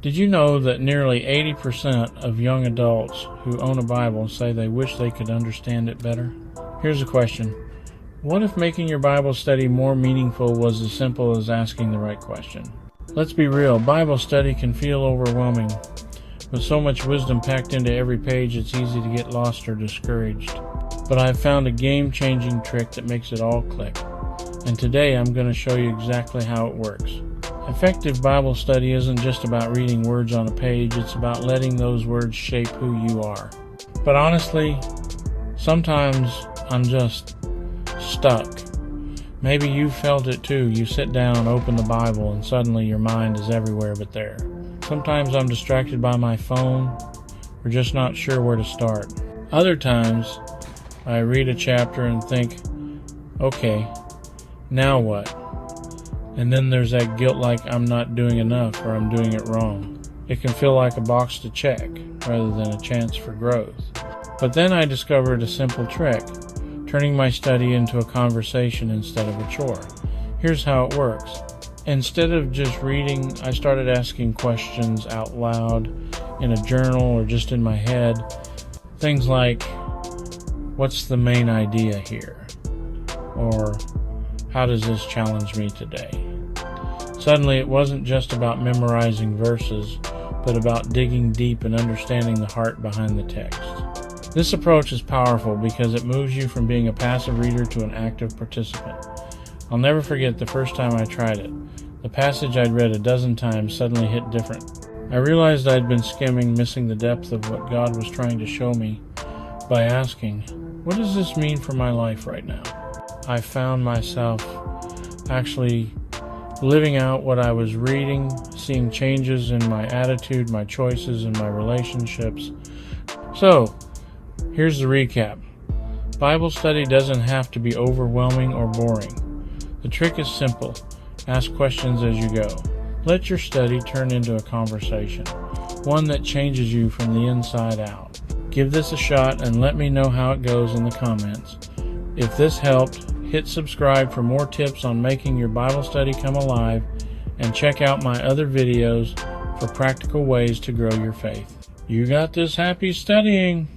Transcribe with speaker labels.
Speaker 1: Did you know that nearly 80% of young adults who own a Bible say they wish they could understand it better? Here's a question. What if making your Bible study more meaningful was as simple as asking the right question? Let's be real, Bible study can feel overwhelming. With so much wisdom packed into every page, it's easy to get lost or discouraged. But I've found a game-changing trick that makes it all click. And today I'm going to show you exactly how it works. Effective Bible study isn't just about reading words on a page, it's about letting those words shape who you are. But honestly, sometimes I'm just stuck. Maybe you felt it too. You sit down, open the Bible, and suddenly your mind is everywhere but there. Sometimes I'm distracted by my phone, or just not sure where to start. Other times, I read a chapter and think, okay, now what? And then there's that guilt like I'm not doing enough or I'm doing it wrong. It can feel like a box to check rather than a chance for growth. But then I discovered a simple trick, turning my study into a conversation instead of a chore. Here's how it works. Instead of just reading, I started asking questions out loud in a journal or just in my head. Things like, what's the main idea here? Or, how does this challenge me today? Suddenly, it wasn't just about memorizing verses, but about digging deep and understanding the heart behind the text. This approach is powerful because it moves you from being a passive reader to an active participant. I'll never forget the first time I tried it. The passage I'd read a dozen times suddenly hit different. I realized I'd been skimming, missing the depth of what God was trying to show me by asking, what does this mean for my life right now? I found myself actually living out what I was reading, seeing changes in my attitude, my choices, and my relationships. So, here's the recap. Bible study doesn't have to be overwhelming or boring. The trick is simple. Ask questions as you go. Let your study turn into a conversation, one that changes you from the inside out. Give this a shot and let me know how it goes in the comments. If this helped, hit subscribe for more tips on making your Bible study come alive, and check out my other videos for practical ways to grow your faith. You got this. Happy studying!